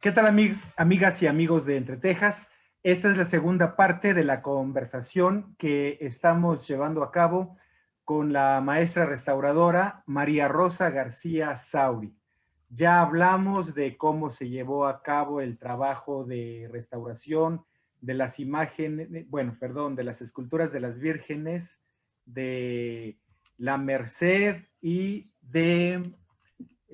¿Qué tal, amigas y amigos de Entre Tejas? Esta es la segunda parte de la conversación que estamos llevando a cabo con la maestra restauradora María Rosa García Sauri. Ya hablamos de cómo se llevó a cabo el trabajo de restauración de las imágenes, de las esculturas de las vírgenes, de la Merced y de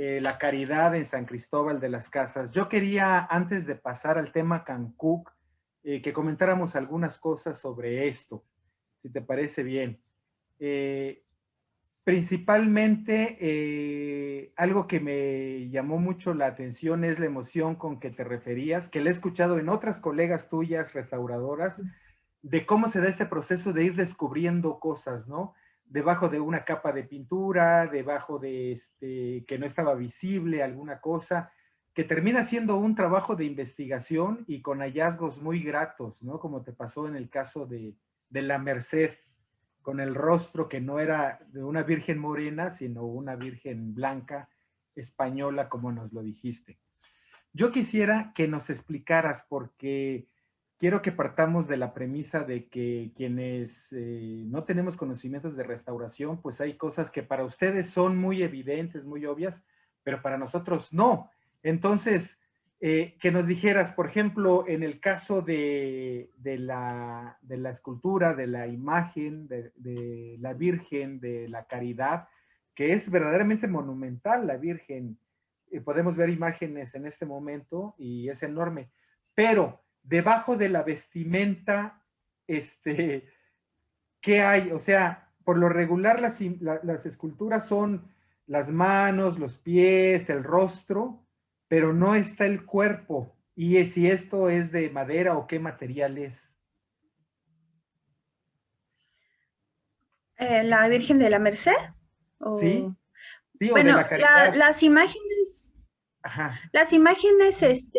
la Caridad en San Cristóbal de las Casas. Yo quería, antes de pasar al tema Cancún, que comentáramos algunas cosas sobre esto, si te parece bien. Eh, Principalmente, algo que me llamó mucho la atención es la emoción con que te referías, que le he escuchado en otras colegas tuyas restauradoras, de cómo se da este proceso de ir descubriendo cosas, ¿no? Debajo de una capa de pintura, debajo de que no estaba visible, alguna cosa, que termina siendo un trabajo de investigación y con hallazgos muy gratos, ¿no? Como te pasó en el caso de la Merced, con el rostro que no era de una virgen morena, sino una virgen blanca, española, como nos lo dijiste. Yo quisiera que nos explicaras, porque quiero que partamos de la premisa de que quienes no tenemos conocimientos de restauración, pues hay cosas que para ustedes son muy evidentes, muy obvias, pero para nosotros no. Entonces, que nos dijeras, por ejemplo, en el caso de la escultura, de la imagen, de la Virgen, de la Caridad, que es verdaderamente monumental la Virgen. Podemos ver imágenes en este momento y es enorme, pero debajo de la vestimenta, este, ¿qué hay? O sea, por lo regular las esculturas son las manos, los pies, el rostro, pero no está el cuerpo. Y si esto es de madera o qué material es. La Virgen de la Merced. ¿Sí? O, Sí, o de bueno, la Caridad. Ajá. las imágenes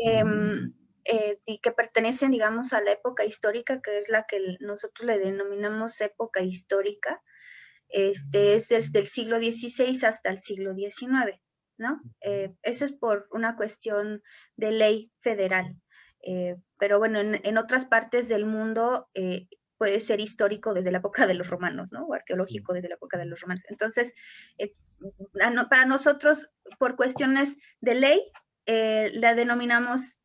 que pertenecen, digamos, a la época histórica, que es la que nosotros le denominamos época histórica, es desde el siglo XVI hasta el siglo XIX, ¿no? Eso es por una cuestión de ley federal. Pero bueno, en otras partes del mundo puede ser histórico desde la época de los romanos, ¿no? O Sí. arqueológico desde la época de los romanos. Entonces, eh, para nosotros, por cuestiones de ley, la denominamos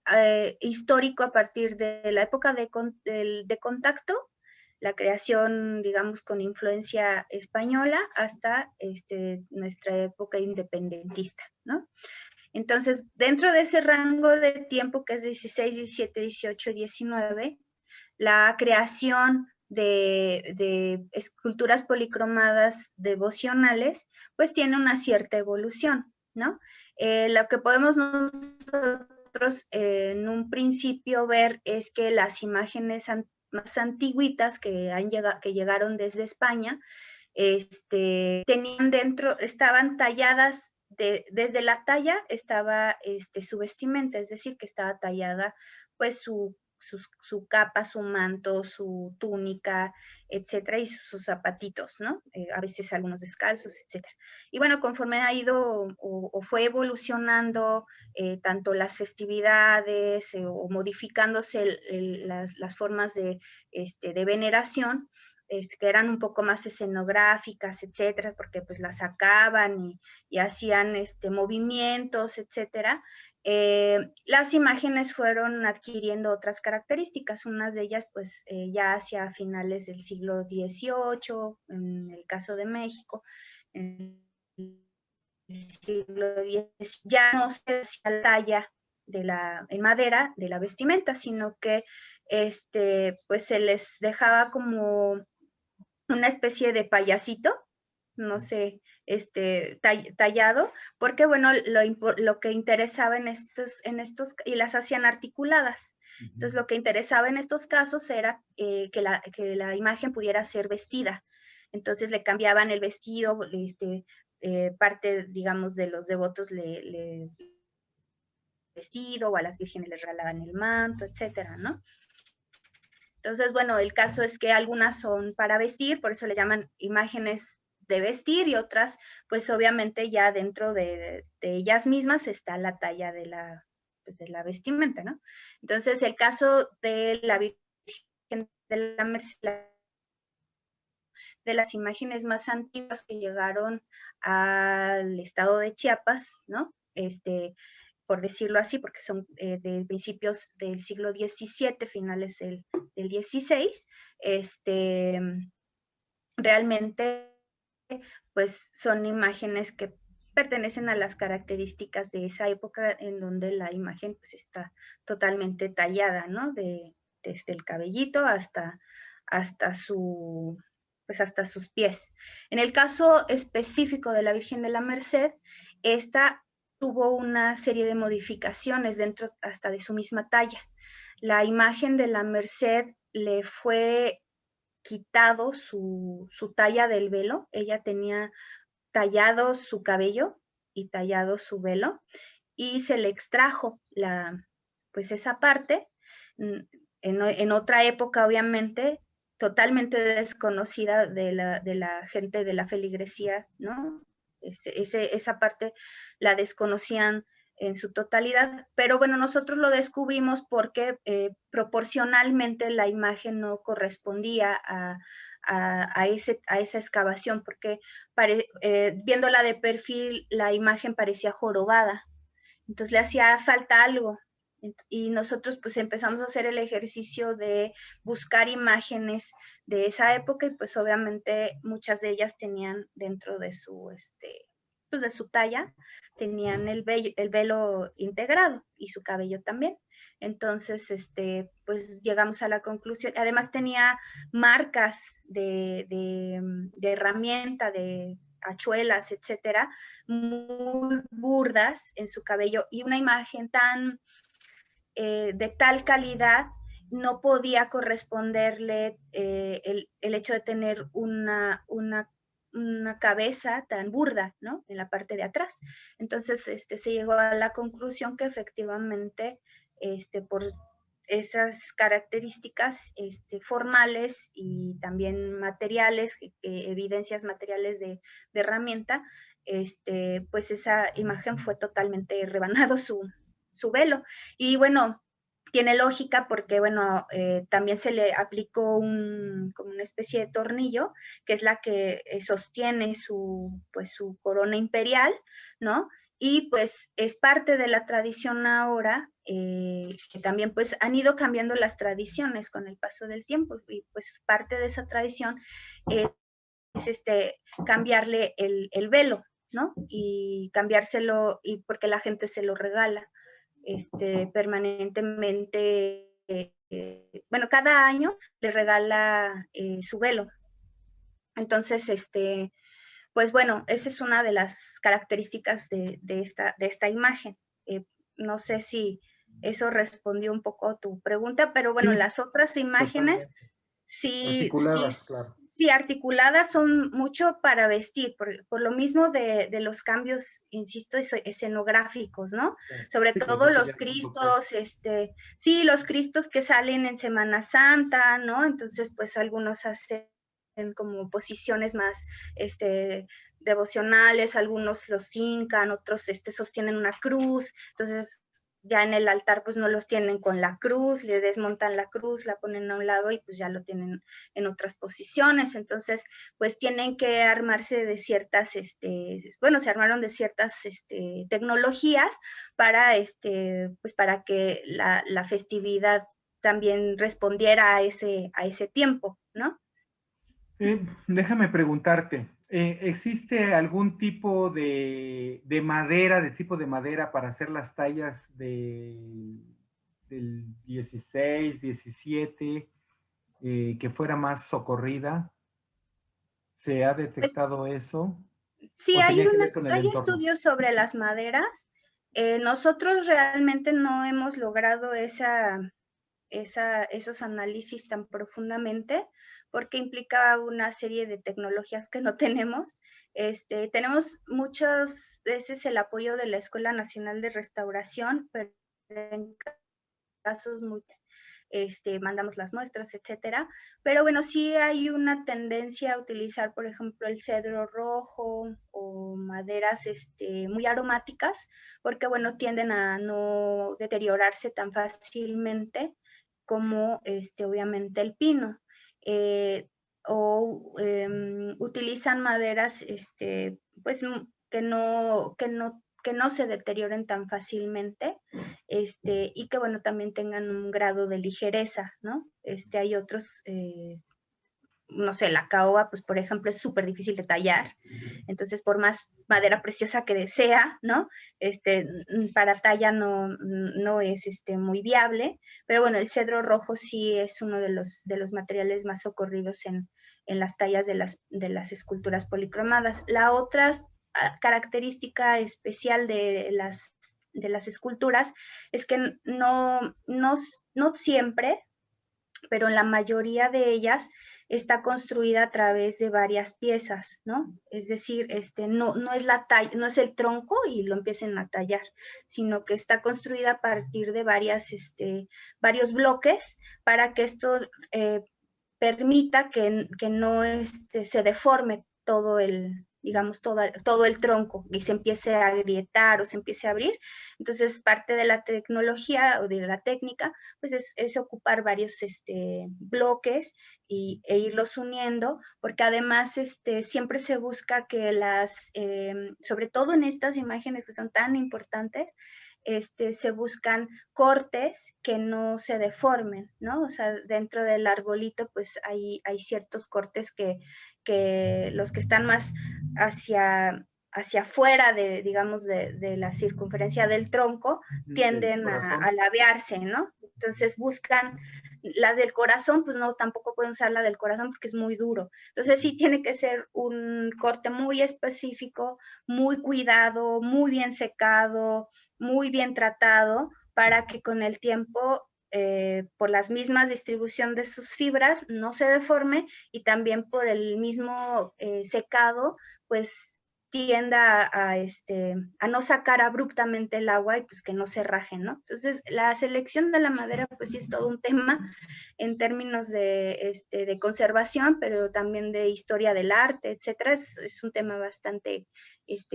histórico a partir de la época de contacto, la creación, digamos, con influencia española hasta nuestra época independentista, ¿no? Entonces, dentro de ese rango de tiempo que es 16, 17, 18, 19, la creación de esculturas policromadas devocionales, pues tiene una cierta evolución, ¿no? Lo que podemos nosotros en un principio ver es que las imágenes más antiguitas que llegaron desde España, tenían dentro, estaban talladas, desde la talla estaba su vestimenta, es decir, que estaba tallada pues su capa, su manto, su túnica, etcétera, y sus zapatitos, ¿no? A veces algunos descalzos, etcétera. Y bueno, conforme ha ido o fue evolucionando tanto las festividades o modificándose las formas de veneración, que eran un poco más escenográficas, etcétera, porque pues las sacaban y hacían movimientos, etcétera. Las imágenes fueron adquiriendo otras características, unas de ellas pues ya hacia finales del siglo XVIII, en el caso de México, en el siglo X, ya no se hacía la talla en madera de la vestimenta, sino que pues se les dejaba como una especie de payasito, no sé, tallado, porque bueno, lo que interesaba y las hacían articuladas. Entonces, lo que interesaba en estos casos era que la imagen pudiera ser vestida. Entonces, le cambiaban el vestido, parte, digamos, de los devotos le vestido, o a las vírgenes les regalaban el manto, etcétera, ¿no? Entonces, bueno, el caso es que algunas son para vestir, por eso le llaman imágenes de vestir, y otras, pues obviamente ya dentro de ellas mismas está la talla pues, de la vestimenta, ¿no? Entonces, el caso de la Virgen de la Merced, de las imágenes más antiguas que llegaron al estado de Chiapas, ¿no? Por decirlo así, porque son de principios del siglo XVII, finales del XVI, realmente, pues son imágenes que pertenecen a las características de esa época en donde la imagen pues está totalmente tallada, ¿no? Desde el cabellito hasta pues hasta sus pies. En el caso específico de la Virgen de la Merced, esta tuvo una serie de modificaciones dentro hasta de su misma talla. La imagen de la Merced le fue quitado su talla del velo, ella tenía tallado su cabello y tallado su velo, y se le extrajo pues esa parte, en otra época obviamente, totalmente desconocida de la gente de la feligresía, ¿no? Esa parte la desconocían en su totalidad, pero bueno, nosotros lo descubrimos porque proporcionalmente la imagen no correspondía a esa excavación, porque viéndola de perfil, la imagen parecía jorobada, entonces le hacía falta algo. Y nosotros pues empezamos a hacer el ejercicio de buscar imágenes de esa época y pues obviamente muchas de ellas tenían dentro de pues de su talla, tenían el velo integrado y su cabello también. Entonces, pues llegamos a la conclusión. Además tenía marcas de herramienta, de hachuelas, etcétera, muy burdas en su cabello y una imagen de tal calidad no podía corresponderle el hecho de tener una cabeza tan burda, ¿no? En la parte de atrás. Entonces, se llegó a la conclusión que efectivamente, por esas características formales y también materiales, evidencias materiales de herramienta, pues esa imagen fue totalmente rebanado su velo. Y bueno, tiene lógica porque, bueno, también se le aplicó como una especie de tornillo, que es la que sostiene pues, su corona imperial, ¿no? Y pues es parte de la tradición ahora, que también pues han ido cambiando las tradiciones con el paso del tiempo, y pues parte de esa tradición es cambiarle el velo, ¿no? Y cambiárselo, y porque la gente se lo regala permanentemente, bueno, cada año le regala su velo. Entonces, pues bueno, esa es una de las características de esta imagen. No sé si eso respondió un poco a tu pregunta, pero bueno, Sí, las otras imágenes totalmente. sí, Articuladas, claro. sí, articuladas son mucho para vestir, por lo mismo de los cambios, insisto, escenográficos, ¿no? Sobre Sí, que todo necesita los ya un contexto. Cristos, sí, los Cristos que salen en Semana Santa, ¿no? Entonces, pues algunos hacen como posiciones más, devocionales, algunos los hincan, otros, sostienen una cruz, entonces ya en el altar pues no los tienen con la cruz, le desmontan la cruz, la ponen a un lado y pues ya lo tienen en otras posiciones, entonces pues tienen que armarse de ciertas, bueno, se armaron de ciertas tecnologías para, pues para que la festividad también respondiera a ese tiempo, ¿no? Déjame preguntarte, ¿existe algún tipo de madera, de tipo de madera para hacer las tallas del 16, 17, que fuera más socorrida? ¿Se ha Pues detectado eso? sí, ¿O tenía que ver con el hay entorno? estudios sobre las maderas. Nosotros realmente no hemos logrado esos análisis tan profundamente porque implica una serie de tecnologías que no tenemos. Tenemos muchas veces el apoyo de la Escuela Nacional de Restauración, pero en casos muy mandamos las muestras, etcétera. Pero bueno, sí hay una tendencia a utilizar, por ejemplo, el cedro rojo o maderas muy aromáticas, porque bueno, tienden a no deteriorarse tan fácilmente como obviamente el pino. Utilizan maderas pues que no se deterioren tan fácilmente, y que bueno, también tengan un grado de ligereza, ¿no? Hay otros, no sé, la caoba, pues por ejemplo, es súper difícil de tallar, entonces por más madera preciosa que desea, ¿no? Para talla no es muy viable, pero bueno, el cedro rojo sí es uno de los materiales más socorridos en las tallas de las esculturas policromadas. La otra característica especial de las esculturas es que no siempre, pero en la mayoría de ellas está construida a través de varias piezas, ¿no? Es decir, no es la talla, no es el tronco y lo empiecen a tallar, sino que está construida a partir de varios bloques para que esto permita que no se deforme todo digamos, todo el tronco y se empiece a agrietar o se empiece a abrir. Entonces, parte de la tecnología o de la técnica, pues es ocupar varios bloques e irlos uniendo, porque además siempre se busca que sobre todo en estas imágenes que son tan importantes, se buscan cortes que no se deformen, ¿no? O sea, dentro del arbolito, pues hay ciertos cortes que los que están más hacia afuera digamos, de la circunferencia del tronco, tienden a ladearse, ¿no? Entonces buscan la del corazón, pues no, tampoco pueden usar la del corazón porque es muy duro. Entonces sí tiene que ser un corte muy específico, muy cuidado, muy bien secado, muy bien tratado, para que con el tiempo, por las mismas distribución de sus fibras, no se deforme, y también por el mismo secado, pues tienda a no sacar abruptamente el agua y pues que no se rajen, ¿no? Entonces, la selección de la madera pues sí es todo un tema en términos de conservación, pero también de historia del arte, etcétera. Es un tema bastante es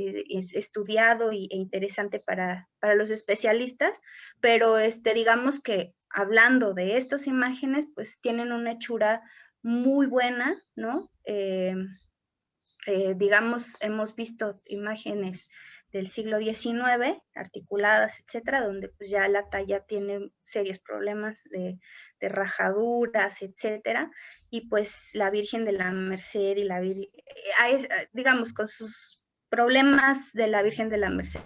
estudiado e interesante para los especialistas, pero digamos que hablando de estas imágenes, pues tienen una hechura muy buena, ¿no? Digamos, hemos visto imágenes del siglo XIX, articuladas, etcétera, donde pues ya la talla tiene serios problemas de rajaduras, etcétera, y pues la Virgen de la Merced y digamos, con sus problemas de la Virgen de la Merced,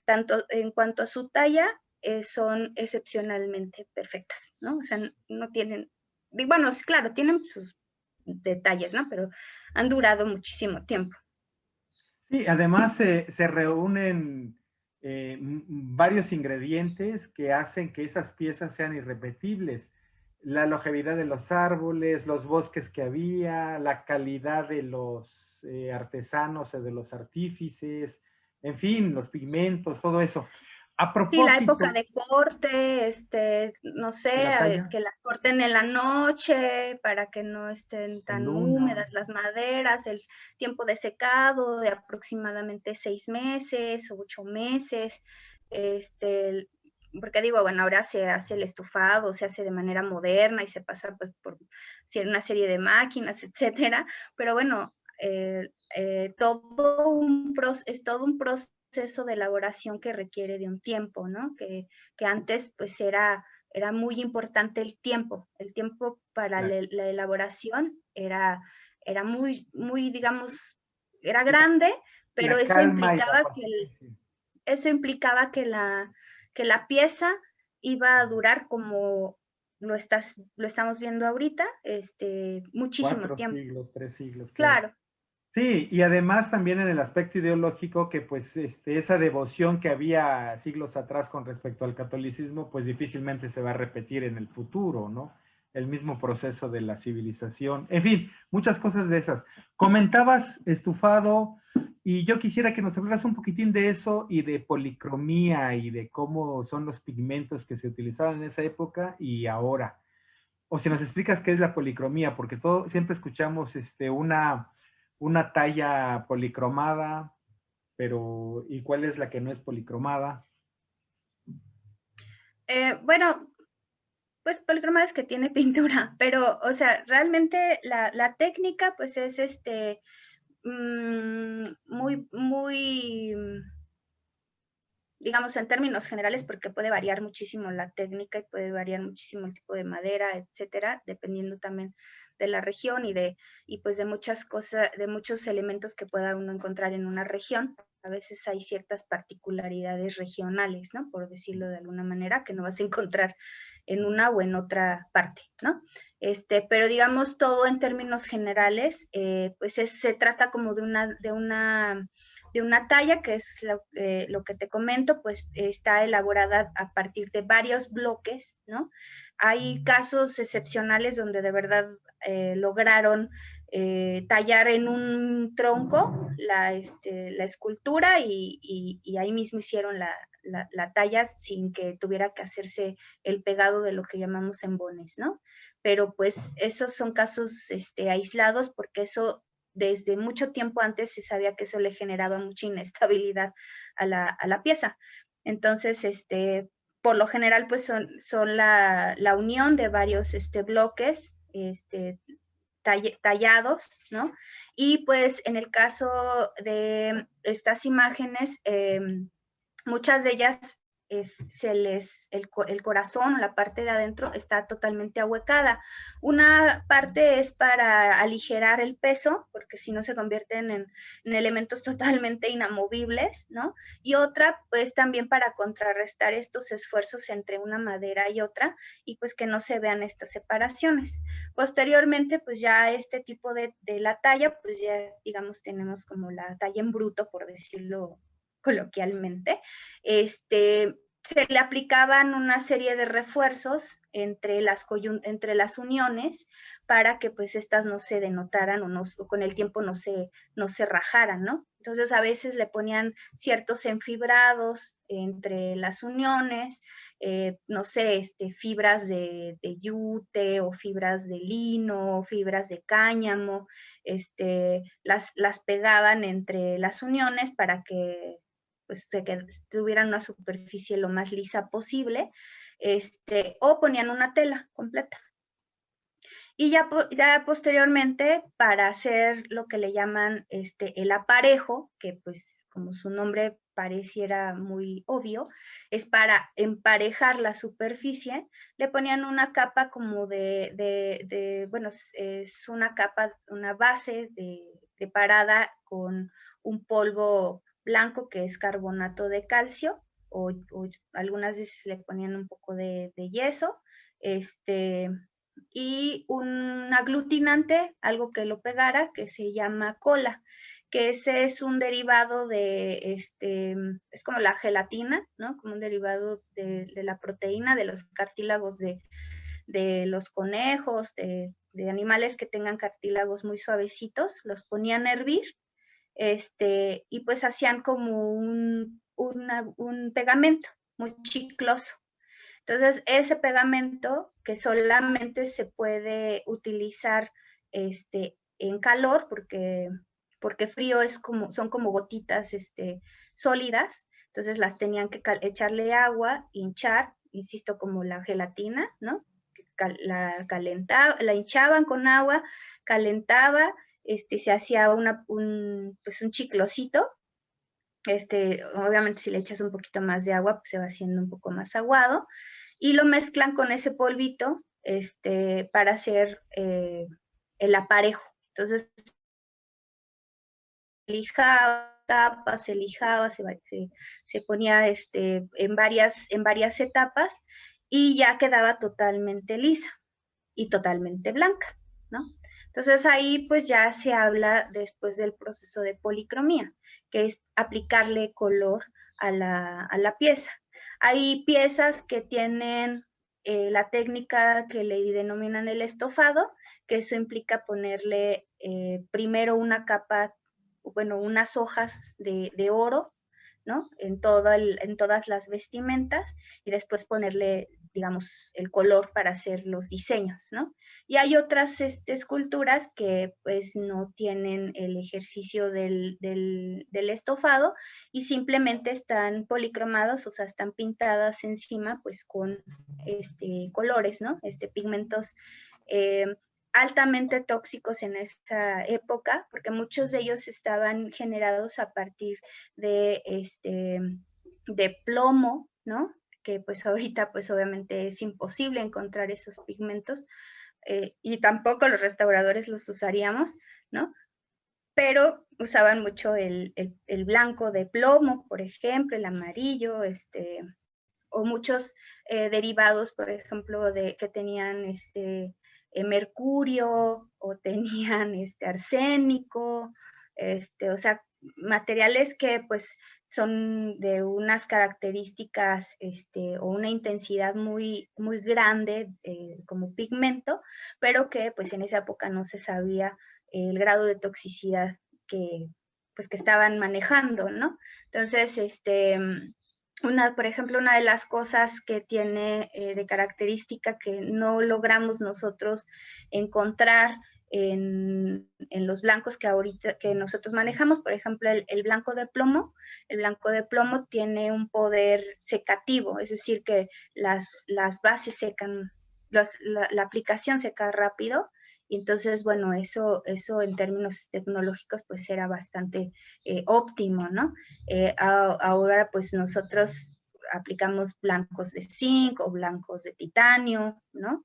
tanto en cuanto a su talla, son excepcionalmente perfectas, ¿no? O sea, no tienen, bueno, claro, tienen sus detalles, ¿no? Pero han durado muchísimo tiempo. Sí, además se reúnen varios ingredientes que hacen que esas piezas sean irrepetibles. La longevidad de los árboles, los bosques que había, la calidad de los artesanos, de los artífices, en fin, los pigmentos, todo eso. A Sí, la propósito época de corte, no sé, de la talla, que la corten en la noche para que no estén en tan luna, húmedas las maderas, el tiempo de secado de aproximadamente 6 meses, 8 meses, porque digo, bueno, ahora se hace el estufado, se hace de manera moderna y se pasa pues por una serie de máquinas, etcétera, pero bueno, es todo un proceso de elaboración que requiere de un tiempo, ¿no? Que antes pues era muy importante el tiempo para la elaboración era muy, muy, digamos, era grande, pero la eso calma y la implicaba paciencia. que la pieza iba a durar como lo estamos viendo ahorita, muchísimo 4 tiempo. siglos, 3 siglos, claro. Claro. Sí, y además también en el aspecto ideológico que pues esa devoción que había siglos atrás con respecto al catolicismo pues difícilmente se va a repetir en el futuro, ¿no? El mismo proceso de la civilización, en fin, muchas cosas de esas. Comentabas estufado, Y yo quisiera que nos hablaras un poquitín de eso y de policromía y de cómo son los pigmentos que se utilizaban en esa época y ahora. O si nos explicas qué es la policromía, porque todo, siempre escuchamos una talla policromada, pero ¿y cuál es la que no es policromada? Bueno, pues policromada es que tiene pintura, pero, o sea, realmente la técnica, pues es muy, digamos, en términos generales, porque puede variar muchísimo la técnica y puede variar muchísimo el tipo de madera, etcétera, dependiendo también de la región y pues de muchas cosas, de muchos elementos que pueda uno encontrar en una región. A veces hay ciertas particularidades regionales, ¿no? Por decirlo de alguna manera, que no vas a encontrar en una o en otra parte, ¿no? Pero digamos todo en términos generales, pues se trata como de una talla, que es lo que te comento, pues está elaborada a partir de varios bloques, ¿no? Hay casos excepcionales donde de verdad lograron tallar en un tronco la escultura y ahí mismo hicieron la talla sin que tuviera que hacerse el pegado de lo que llamamos embones, ¿no? Pero pues esos son casos aislados porque eso desde mucho tiempo antes se sabía que eso le generaba mucha inestabilidad a la pieza. Entonces, por lo general, pues son la unión de varios bloques tallados, ¿no? Y pues en el caso de estas imágenes, muchas de ellas el corazón o la parte de adentro está totalmente ahuecada. Una parte es para aligerar el peso, porque si no se convierten en elementos totalmente inamovibles, ¿no? Y otra, pues también para contrarrestar estos esfuerzos entre una madera y otra, y pues que no se vean estas separaciones. Posteriormente, pues ya este tipo de la talla, pues ya digamos tenemos como la talla en bruto, por decirlo coloquialmente, se le aplicaban una serie de refuerzos entre las uniones para que pues estas no se denotaran o con el tiempo no se rajaran, ¿no? Entonces a veces le ponían ciertos enfibrados entre las uniones, no sé, fibras de yute o fibras de lino, o fibras de cáñamo, las pegaban entre las uniones para que pues tuvieran una superficie lo más lisa posible, o ponían una tela completa. Y ya posteriormente, para hacer lo que le llaman el aparejo, que pues como su nombre pareciera muy obvio, es para emparejar la superficie, le ponían una capa como bueno, es una capa, una base preparada con un polvo blanco que es carbonato de calcio, o algunas veces le ponían un poco de yeso, y un aglutinante, algo que lo pegara, que se llama cola, que ese es un derivado es como la gelatina, ¿no? Como un derivado de la proteína, de los cartílagos de los conejos, de animales que tengan cartílagos muy suavecitos, los ponían a hervir, y pues hacían como un pegamento muy chicloso. Entonces, ese pegamento que solamente se puede utilizar en calor, porque frío son como gotitas sólidas, entonces las tenían que echarle agua, hinchar, insisto, como la gelatina, ¿no? La hinchaban con agua, calentaba, se hacía pues un chiclosito. Obviamente si le echas un poquito más de agua, pues se va haciendo un poco más aguado, y lo mezclan con ese polvito para hacer el aparejo. Entonces, se lijaba, se ponía en varias etapas y ya quedaba totalmente lisa y totalmente blanca, ¿no? Entonces ahí pues ya se habla después del proceso de policromía, que es aplicarle color a la pieza. Hay piezas que tienen la técnica que le denominan el estofado, que eso implica ponerle primero una capa bueno, unas hojas de oro, ¿no? En todas las vestimentas y después ponerle, digamos, el color para hacer los diseños, ¿no? Y hay otras esculturas que pues no tienen el ejercicio del estofado y simplemente están policromados, o sea, están pintadas encima pues con colores, ¿no? Pigmentos altamente tóxicos en esta época, porque muchos de ellos estaban generados a partir de, de plomo, ¿no? Que pues ahorita pues obviamente es imposible encontrar esos pigmentos y tampoco los restauradores los usaríamos, ¿no? Pero usaban mucho el blanco de plomo, por ejemplo, el amarillo, o muchos derivados, por ejemplo, que tenían mercurio o tenían arsénico, o sea, materiales que pues son de unas características o una intensidad muy, muy grande como pigmento, pero que pues en esa época no se sabía el grado de toxicidad que pues que estaban manejando, ¿no? Entonces, por ejemplo, una de las cosas que tiene de característica que no logramos nosotros encontrar en los blancos que nosotros manejamos, por ejemplo, el blanco de plomo. El blanco de plomo tiene un poder secativo, es decir, que las bases secan, la aplicación seca rápido. Y entonces, bueno, eso en términos tecnológicos pues era bastante óptimo, ¿no? Ahora pues nosotros aplicamos blancos de zinc o blancos de titanio, ¿no?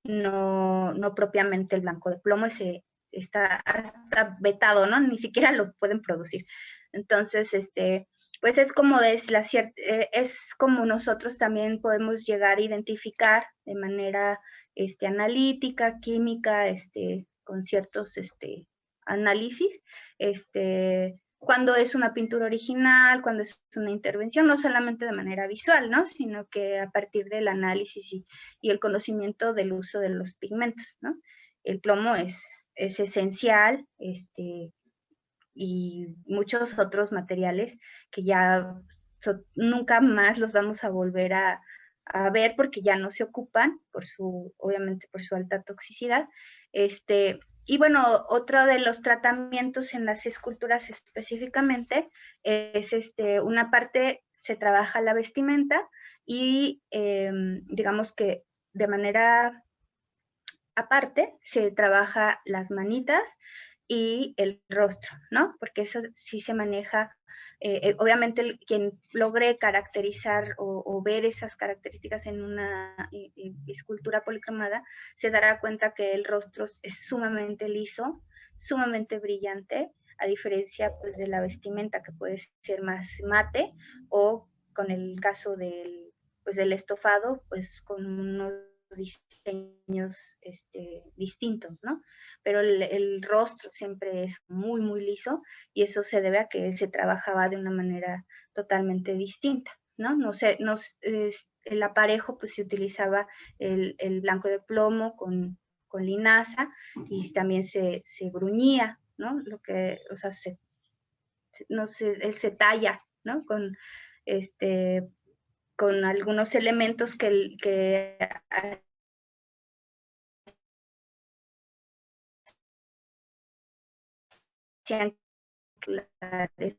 No propiamente el blanco de plomo, ese está vetado, ¿no? Ni siquiera lo pueden producir. Entonces, pues es como es como nosotros también podemos llegar a identificar de manera analítica, química, con ciertos análisis, cuando es una pintura original, cuando es una intervención, no solamente de manera visual, ¿no? Sino que a partir del análisis y el conocimiento del uso de los pigmentos, ¿no? El plomo es esencial, y muchos otros materiales que ya nunca más los vamos a volver a ver porque ya no se ocupan obviamente por su alta toxicidad. Y bueno, otro de los tratamientos en las esculturas específicamente es una parte se trabaja la vestimenta y digamos que de manera aparte se trabaja las manitas y el rostro, ¿no? Porque eso sí se maneja, obviamente quien logre caracterizar o ver esas características en una escultura policromada, se dará cuenta que el rostro es sumamente liso, sumamente brillante, a diferencia pues de la vestimenta que puede ser más mate o con el caso del estofado, pues con unos diseños distintos, ¿no? Pero el rostro siempre es muy, muy liso y eso se debe a que se trabajaba de una manera totalmente distinta, ¿no? El aparejo pues se utilizaba el blanco de plomo con linaza y también se bruñía, ¿no? O sea, se talla, ¿no? Con algunos elementos que hacían clares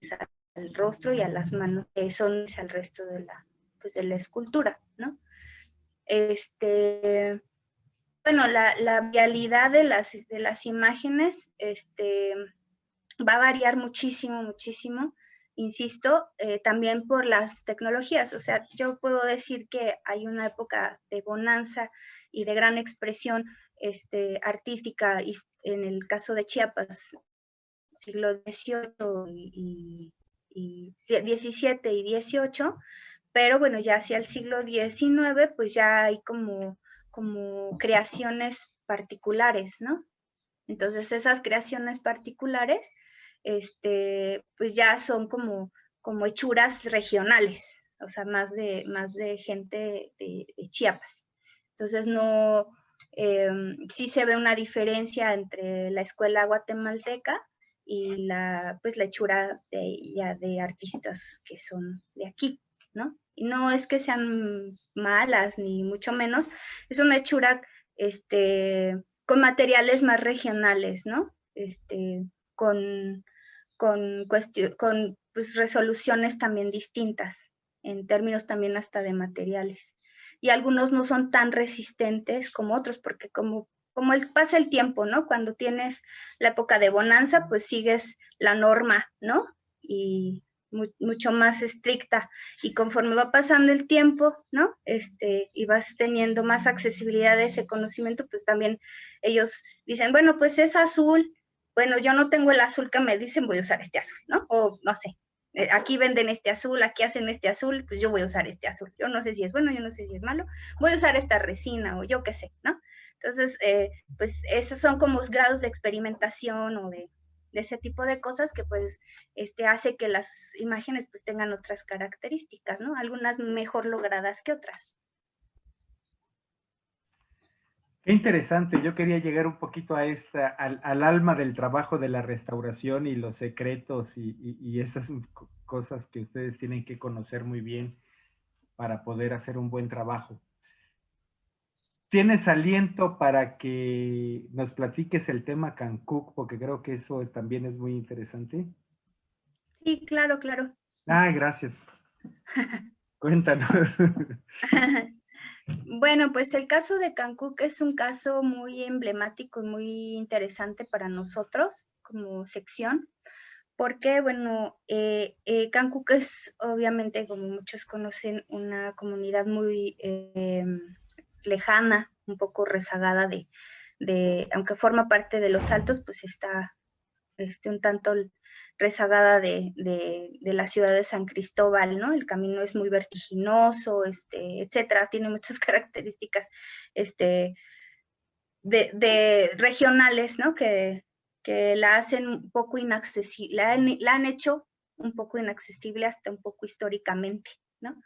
al rostro y a las manos, que son al resto de la escultura, ¿no? Bueno, la realidad de las imágenes va a variar muchísimo, muchísimo, insisto, también por las tecnologías. O sea, yo puedo decir que hay una época de bonanza y de gran expresión artística en el caso de Chiapas, siglo XVIII y XVII y XVIII, pero bueno, ya hacia el siglo XIX, pues ya hay como creaciones particulares, ¿no? Entonces esas creaciones particulares, pues ya son como hechuras regionales, o sea, más de gente de Chiapas. Entonces sí se ve una diferencia entre la escuela guatemalteca y pues la hechura de artistas que son de aquí, ¿no? Y no es que sean malas, ni mucho menos, es una hechura con materiales más regionales, ¿no? Con, con pues, resoluciones también distintas, en términos también hasta de materiales. Y algunos no son tan resistentes como otros, porque como pasa el tiempo, ¿no? Cuando tienes la época de bonanza, pues sigues la norma, ¿no? Y mucho más estricta. Y conforme va pasando el tiempo, ¿no? Y vas teniendo más accesibilidad a ese conocimiento, pues también ellos dicen, bueno, pues es azul, bueno, yo no tengo el azul que me dicen, voy a usar este azul, ¿no? O no sé, aquí venden este azul, aquí hacen este azul, pues yo voy a usar este azul. Yo no sé si es bueno, yo no sé si es malo, voy a usar esta resina o yo qué sé, ¿no? Entonces, pues esos son como grados de experimentación o de ese tipo de cosas que pues hace que las imágenes pues tengan otras características, ¿no? Algunas mejor logradas que otras. Qué interesante, yo quería llegar un poquito a al alma del trabajo de la restauración y los secretos y esas cosas que ustedes tienen que conocer muy bien para poder hacer un buen trabajo. ¿Tienes aliento para que nos platiques el tema Cancún? Porque creo que eso también es muy interesante. Sí, claro, claro. Ah, gracias. Cuéntanos. Bueno, pues el caso de Cancún es un caso muy emblemático y muy interesante para nosotros como sección, porque, bueno, Cancún es obviamente, como muchos conocen, una comunidad muy lejana, un poco rezagada aunque forma parte de los Altos, pues está un tanto rezagada de la ciudad de San Cristóbal, ¿no? El camino es muy vertiginoso, etcétera, tiene muchas características de regionales, ¿no? Que la hacen un poco inaccesible, la han hecho un poco inaccesible hasta un poco históricamente, ¿no?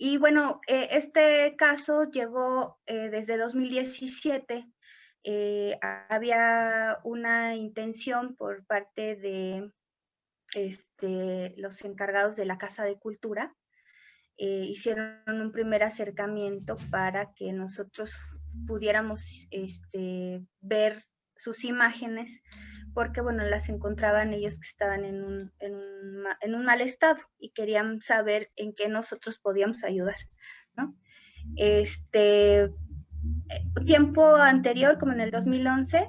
Y bueno, este caso llegó desde 2017. Había una intención por parte de los encargados de la Casa de Cultura. Hicieron un primer acercamiento para que nosotros pudiéramos ver sus imágenes, porque bueno, las encontraban ellos que estaban en un mal estado y querían saber en qué nosotros podíamos ayudar, ¿no? Tiempo anterior, como en el 2011,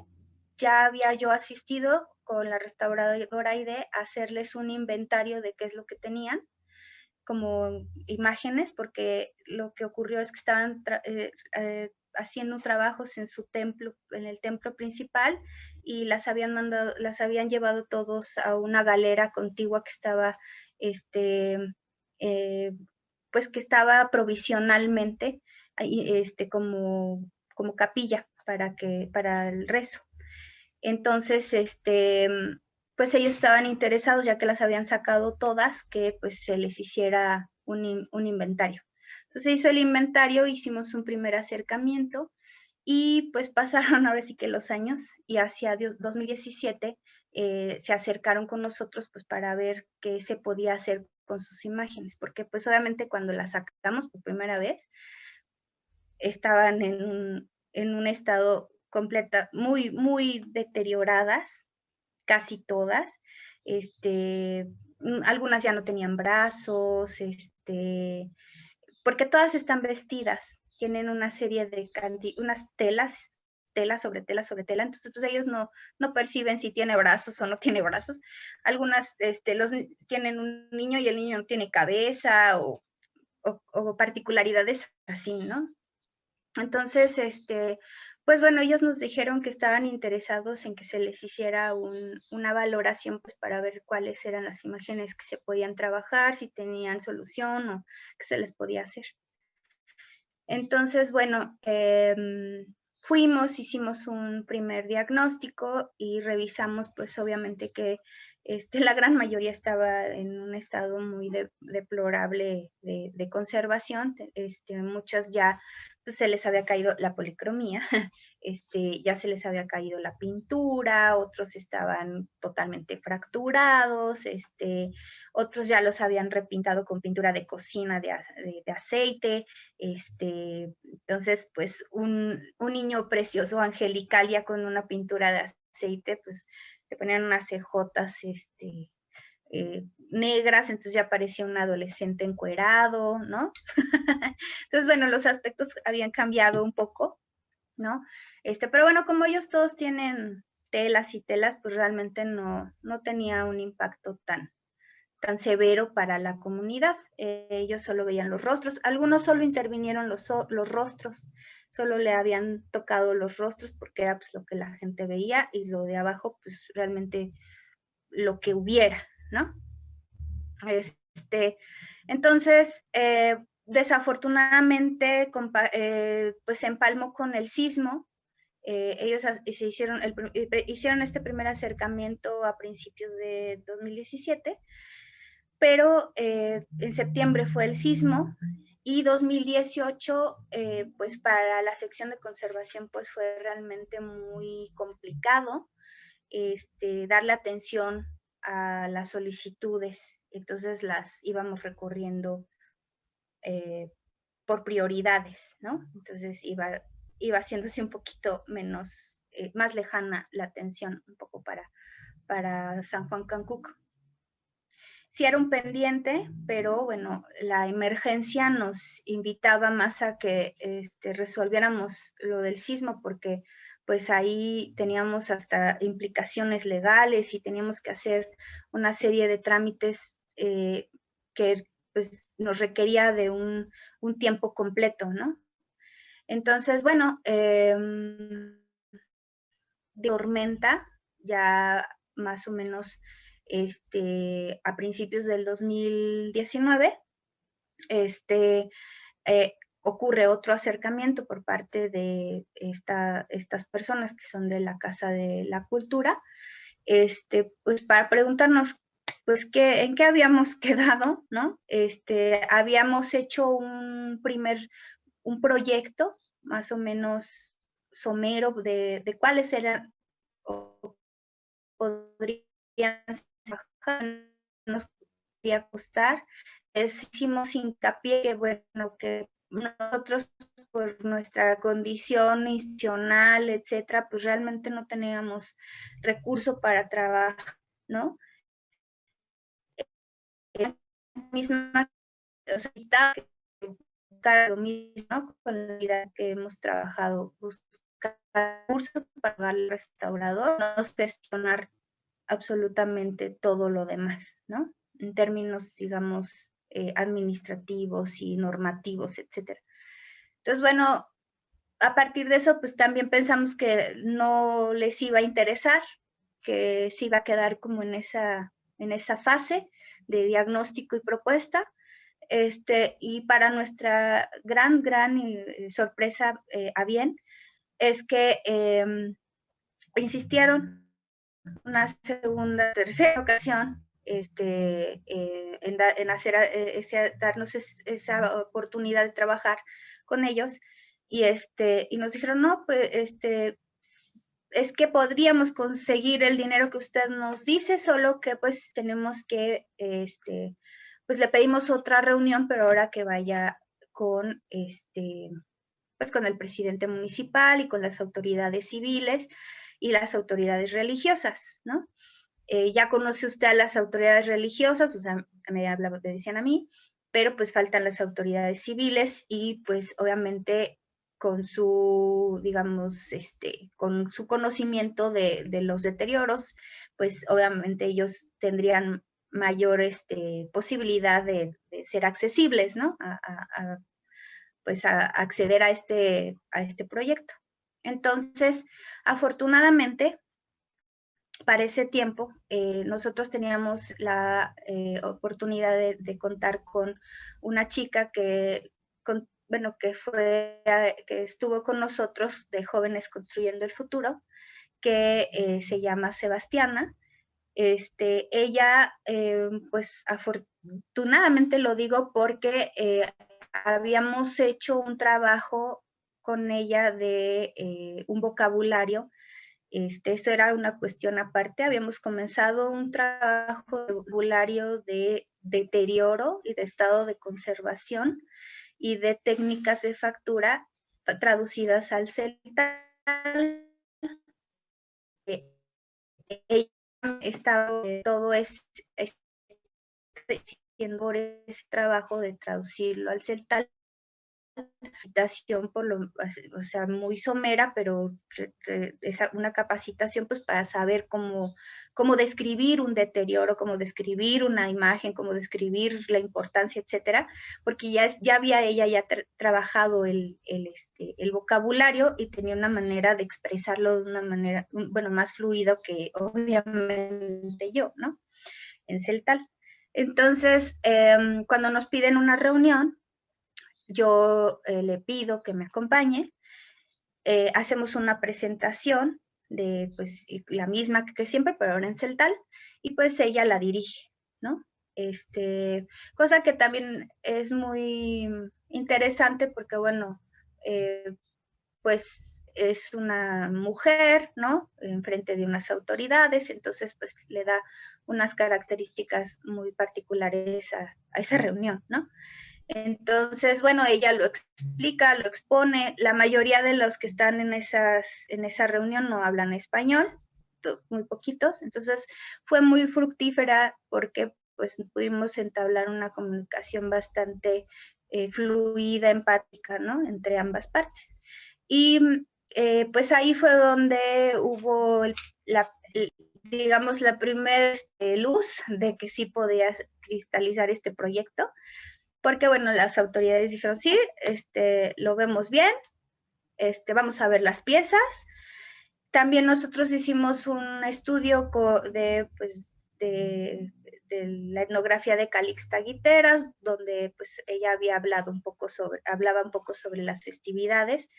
ya había yo asistido con la restauradora ID a hacerles un inventario de qué es lo que tenían como imágenes, porque lo que ocurrió es que estaban haciendo trabajos en su templo, en el templo principal, y las habían llevado todos a una galera contigua que estaba, pues que estaba provisionalmente, como capilla para el rezo. Entonces, pues ellos estaban interesados, ya que las habían sacado todas, que pues se les hiciera un inventario. Entonces se hizo el inventario, hicimos un primer acercamiento y pues pasaron ahora sí que los años y hacia 2017 se acercaron con nosotros pues para ver qué se podía hacer con sus imágenes, porque pues obviamente cuando las sacamos por primera vez estaban en un estado muy, muy deterioradas, casi todas. Algunas ya no tenían brazos, porque todas están vestidas, tienen una serie de unas telas, tela sobre tela sobre tela, entonces pues ellos no perciben si tiene brazos o no tiene brazos. Algunas tienen un niño y el niño no tiene cabeza o particularidades así, ¿no? Entonces, pues bueno, ellos nos dijeron que estaban interesados en que se les hiciera una valoración pues para ver cuáles eran las imágenes que se podían trabajar, si tenían solución o qué se les podía hacer. Entonces, bueno, hicimos un primer diagnóstico y revisamos pues obviamente qué La gran mayoría estaba en un estado muy deplorable de conservación. Muchas ya pues, se les había caído la policromía, ya se les había caído la pintura, otros estaban totalmente fracturados, otros ya los habían repintado con pintura de cocina de aceite. Entonces, pues un niño precioso, angelical, ya con una pintura de aceite, pues le ponían unas cejotas negras, entonces ya parecía un adolescente encuerado, ¿no? Entonces, bueno, los aspectos habían cambiado un poco, ¿no? Pero bueno, como ellos todos tienen telas y telas, pues realmente no tenía un impacto tan severo para la comunidad. Ellos solo veían los rostros, algunos solo intervinieron los rostros, solo le habían tocado los rostros porque era pues lo que la gente veía, y lo de abajo pues realmente lo que hubiera, ¿no? Entonces, desafortunadamente, pues se empalmó con el sismo. Ellos hicieron este primer acercamiento a principios de 2017, pero en septiembre fue el sismo, y 2018, pues para la sección de conservación, pues fue realmente muy complicado darle atención a las solicitudes. Entonces las íbamos recorriendo por prioridades, ¿no? Entonces iba haciéndose un poquito menos, más lejana la atención, un poco para San Juan Cancuc. Sí era un pendiente, pero bueno, la emergencia nos invitaba más a que resolviéramos lo del sismo, porque pues ahí teníamos hasta implicaciones legales y teníamos que hacer una serie de trámites que pues nos requería de un tiempo completo, ¿no? Entonces, bueno, de tormenta, ya más o menos a principios del 2019, ocurre otro acercamiento por parte de estas personas que son de la Casa de la Cultura, pues para preguntarnos pues en qué habíamos quedado, ¿no? Habíamos hecho un proyecto más o menos somero de cuáles eran o podrían bajar, nos podría costar. Hicimos hincapié que, bueno, que nosotros por nuestra condición institucional, etcétera, pues realmente no teníamos recurso para trabajar, ¿no? La misma, o sea, buscar lo mismo, ¿no? Con la vida que hemos trabajado, buscar recursos para pagar al restaurador, no gestionar absolutamente todo lo demás, ¿no? En términos, digamos, administrativos y normativos, etcétera. Entonces, bueno, a partir de eso, pues también pensamos que no les iba a interesar, que se iba a quedar como en esa fase de diagnóstico y propuesta. Y para nuestra gran sorpresa, a bien, es que insistieron una segunda, tercera ocasión en hacer darnos esa oportunidad de trabajar con ellos, y nos dijeron, no, pues es que podríamos conseguir el dinero que usted nos dice, solo que pues tenemos que, pues le pedimos otra reunión, pero ahora que vaya con pues con el presidente municipal y con las autoridades civiles y las autoridades religiosas, ¿no? Ya conoce usted a las autoridades religiosas, o sea, me decían a mí, pero pues faltan las autoridades civiles, y pues obviamente con su, digamos, con su conocimiento de los deterioros, pues obviamente ellos tendrían mayor posibilidad de ser accesibles, ¿no? Pues a acceder a este proyecto. Entonces, afortunadamente, para ese tiempo, nosotros teníamos la oportunidad de contar con una chica que estuvo con nosotros de Jóvenes Construyendo el Futuro, que se llama Sebastiana, ella, pues afortunadamente lo digo porque habíamos hecho un trabajo con ella de un vocabulario. Eso era una cuestión aparte. Habíamos comenzado un trabajo de vocabulario de deterioro y de estado de conservación y de técnicas de factura traducidas al celtal. Ella estaba todo haciendo ese trabajo de traducirlo al celtal, capacitación o sea, muy somera, pero es una capacitación pues para saber cómo describir un deterioro, cómo describir una imagen, cómo describir la importancia, etcétera, porque ya había ella ya trabajado el vocabulario y tenía una manera de expresarlo de una manera, bueno, más fluido que obviamente yo, ¿no? En celtal. Entonces, cuando nos piden una reunión, yo le pido que me acompañe, hacemos una presentación de pues la misma que siempre, pero ahora en celtal, y pues ella la dirige, ¿no? Cosa que también es muy interesante porque, bueno, pues es una mujer, ¿no? Enfrente de unas autoridades, entonces pues le da unas características muy particulares a esa reunión, ¿no? Entonces, bueno, ella lo explica, lo expone. La mayoría de los que están en esa reunión no hablan español, muy poquitos. Entonces, fue muy fructífera porque pues pudimos entablar una comunicación bastante fluida, empática, ¿no? Entre ambas partes. Y pues ahí fue donde hubo digamos, la primera luz de que sí podía cristalizar este proyecto, porque bueno, las autoridades dijeron, sí, lo vemos bien, vamos a ver las piezas. También nosotros hicimos un estudio pues, de la etnografía de Calixta Guiteras, donde pues ella hablaba un poco sobre las festividades,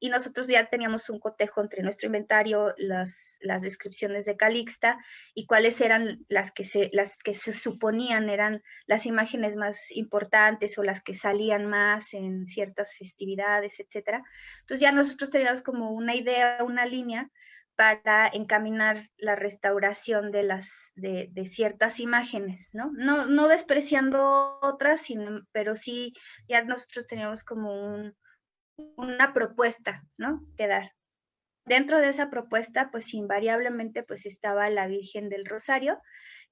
y nosotros ya teníamos un cotejo entre nuestro inventario, las descripciones de Calixta y cuáles eran las que se suponían eran las imágenes más importantes o las que salían más en ciertas festividades, etcétera. Entonces ya nosotros teníamos como una idea, una línea para encaminar la restauración de ciertas imágenes, ¿no? No despreciando otras, pero sí ya nosotros teníamos como una propuesta, ¿no? Que dar. Dentro de esa propuesta, pues invariablemente pues estaba la Virgen del Rosario,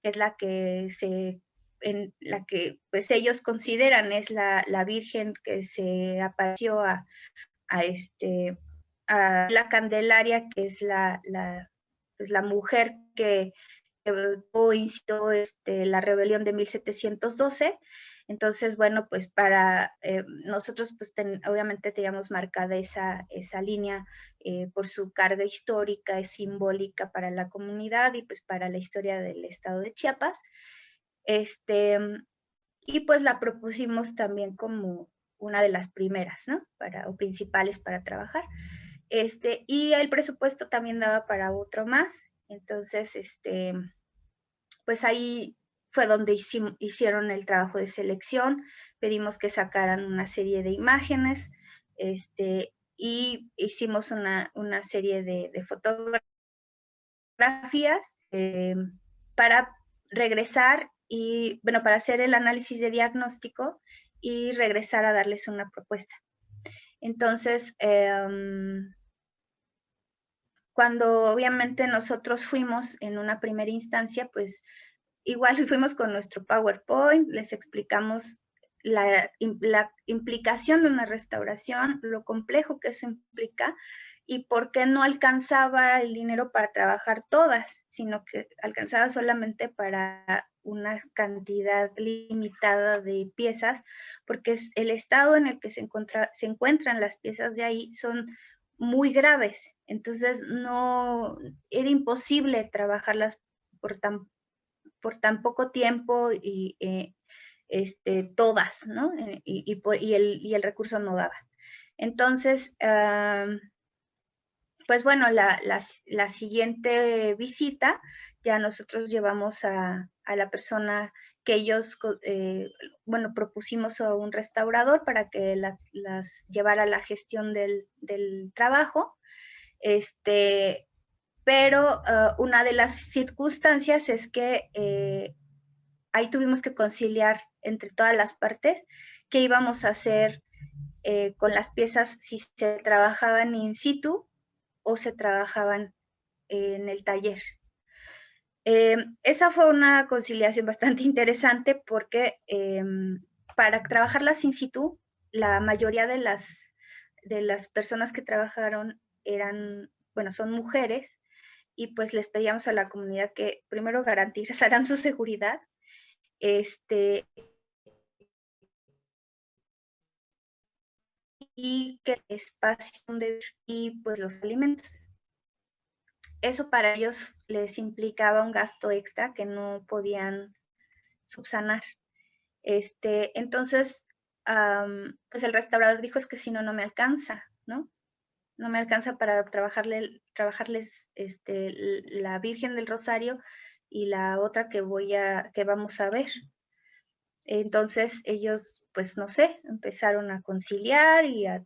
que es la que pues ellos consideran es la Virgen que se apareció a la Candelaria, que es pues la mujer que incitó la rebelión de 1712. Entonces, bueno, pues para nosotros, pues obviamente teníamos marcada esa línea por su carga histórica, es simbólica para la comunidad y pues para la historia del estado de Chiapas. Y pues la propusimos también como una de las primeras, ¿no? O principales para trabajar. Y el presupuesto también daba para otro más. Entonces, pues ahí fue donde hicieron el trabajo de selección, pedimos que sacaran una serie de imágenes, y hicimos una serie de fotografías para regresar y, bueno, para hacer el análisis de diagnóstico y regresar a darles una propuesta. Entonces, cuando obviamente nosotros fuimos en una primera instancia, pues igual fuimos con nuestro PowerPoint, les explicamos la implicación de una restauración, lo complejo que eso implica y por qué no alcanzaba el dinero para trabajar todas, sino que alcanzaba solamente para una cantidad limitada de piezas, porque el estado en el que se encuentran las piezas de ahí son muy graves, entonces no era imposible trabajarlas por tan poco tiempo y todas, ¿no? Y el recurso no daba. Entonces, pues bueno, la siguiente visita ya nosotros llevamos a la persona que ellos, bueno, propusimos a un restaurador para que las llevara a la gestión del trabajo. Pero una de las circunstancias es que ahí tuvimos que conciliar entre todas las partes qué íbamos a hacer con las piezas, si se trabajaban in situ o se trabajaban en el taller. Esa fue una conciliación bastante interesante porque para trabajarlas in situ, la mayoría de las personas que trabajaron son mujeres, y pues les pedíamos a la comunidad que primero garantizaran su seguridad, y que el espacio donde vivir y pues los alimentos. Eso para ellos les implicaba un gasto extra que no podían subsanar. Entonces, pues el restaurador dijo, es que si no, no me alcanza, ¿no? No me alcanza para trabajarles la Virgen del Rosario y la otra que vamos a ver. Entonces ellos, pues no sé, empezaron a conciliar y a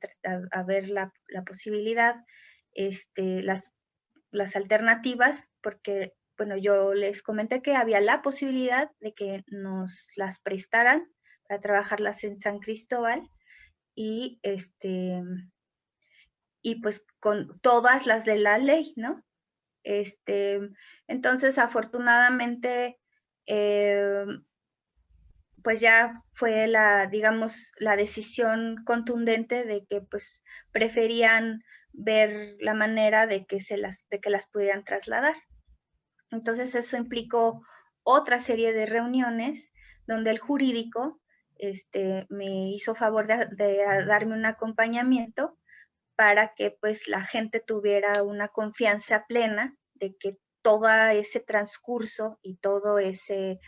ver la posibilidad, las alternativas, porque, bueno, yo les comenté que había la posibilidad de que nos las prestaran para trabajarlas en San Cristóbal, y y pues con todas las de la ley, ¿no? Entonces, afortunadamente, pues ya fue digamos, la decisión contundente de que pues preferían ver la manera de que las pudieran trasladar. Entonces eso implicó otra serie de reuniones donde el jurídico me hizo favor de darme un acompañamiento para que pues la gente tuviera una confianza plena de que todo ese transcurso y todo ese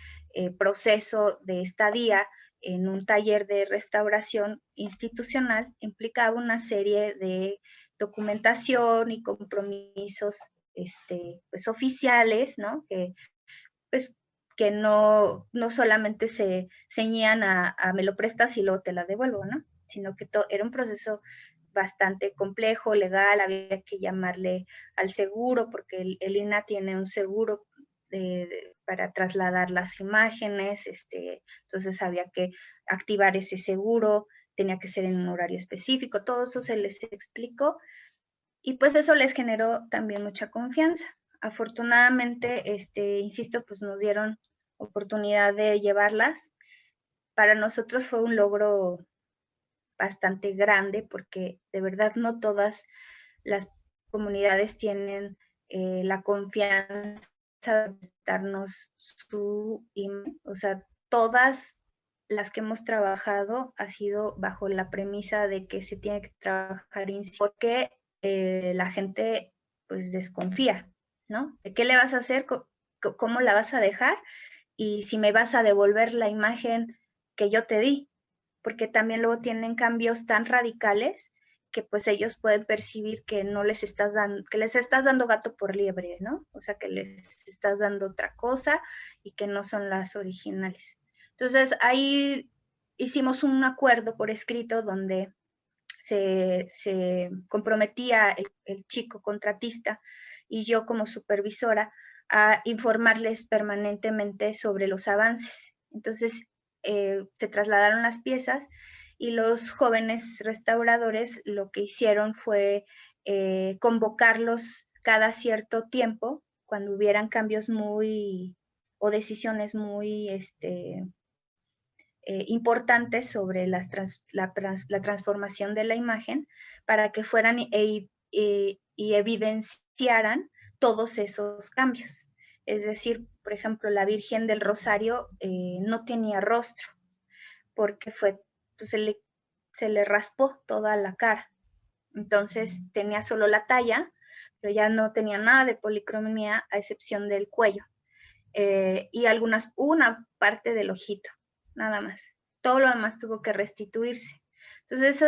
proceso de estadía en un taller de restauración institucional implicaba una serie de documentación y compromisos pues oficiales, ¿no? Pues, que no solamente se ceñían a me lo prestas y luego te la devuelvo, ¿no? Sino que era un proceso bastante complejo, legal, había que llamarle al seguro, porque el INAH tiene un seguro para trasladar las imágenes, entonces había que activar ese seguro, tenía que ser en un horario específico, todo eso se les explicó, y pues eso les generó también mucha confianza. Afortunadamente, insisto, pues nos dieron oportunidad de llevarlas. Para nosotros fue un logro bastante grande porque de verdad no todas las comunidades tienen la confianza de darnos su email. O sea, todas las que hemos trabajado ha sido bajo la premisa de que se tiene que trabajar porque la gente pues desconfía, ¿no? ¿Qué le vas a hacer? ¿Cómo la vas a dejar? Y si me vas a devolver la imagen que yo te di, porque también luego tienen cambios tan radicales que pues ellos pueden percibir que no les estás dando, que les estás dando gato por liebre, ¿no? O sea, que les estás dando otra cosa y que no son las originales. Entonces ahí hicimos un acuerdo por escrito donde se comprometía el chico contratista y yo como supervisora a informarles permanentemente sobre los avances. Entonces se trasladaron las piezas y los jóvenes restauradores lo que hicieron fue convocarlos cada cierto tiempo cuando hubieran cambios o decisiones muy importantes sobre la transformación de la imagen para que fueran y evidenciaran todos esos cambios. Es decir, por ejemplo, la Virgen del Rosario no tenía rostro porque pues se le raspó toda la cara. Entonces tenía solo la talla, pero ya no tenía nada de policromía a excepción del cuello y una parte del ojito, nada más. Todo lo demás tuvo que restituirse. Entonces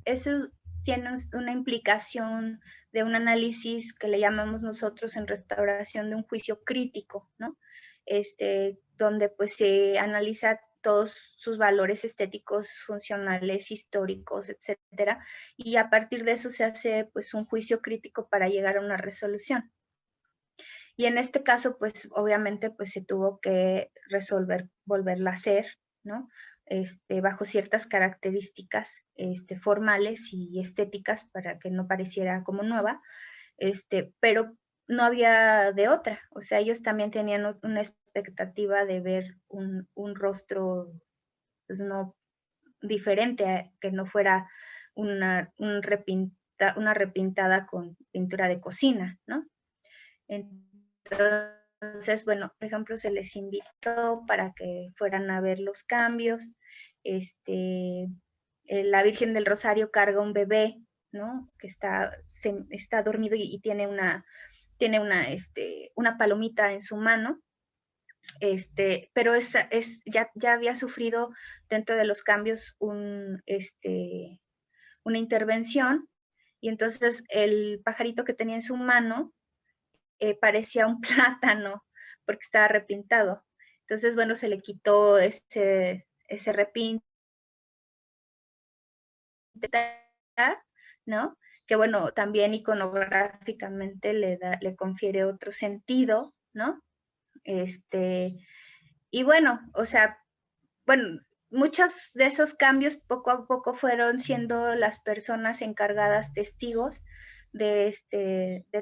eso tiene una implicación de un análisis que le llamamos nosotros en restauración de un juicio crítico, ¿no? Donde pues se analiza todos sus valores estéticos, funcionales, históricos, etcétera, y a partir de eso se hace pues un juicio crítico para llegar a una resolución. Y en este caso, pues obviamente pues se tuvo que resolver, volverla a hacer, ¿no? Bajo ciertas características formales y estéticas para que no pareciera como nueva, pero no había de otra. O sea, ellos también tenían una expectativa de ver un rostro, pues no diferente, que no fuera una repintada con pintura de cocina, ¿no? Entonces, bueno, por ejemplo, se les invitó para que fueran a ver los cambios. La Virgen del Rosario carga un bebé, ¿no? Que está dormido y tiene una palomita en su mano. Pero ya había sufrido dentro de los cambios una intervención, y entonces el pajarito que tenía en su mano parecía un plátano porque estaba repintado. Entonces, bueno, se le quitó ese repinte, ¿no? Que bueno, también iconográficamente le confiere otro sentido, ¿no? Y bueno, o sea, bueno, muchos de esos cambios poco a poco fueron siendo las personas encargadas testigos de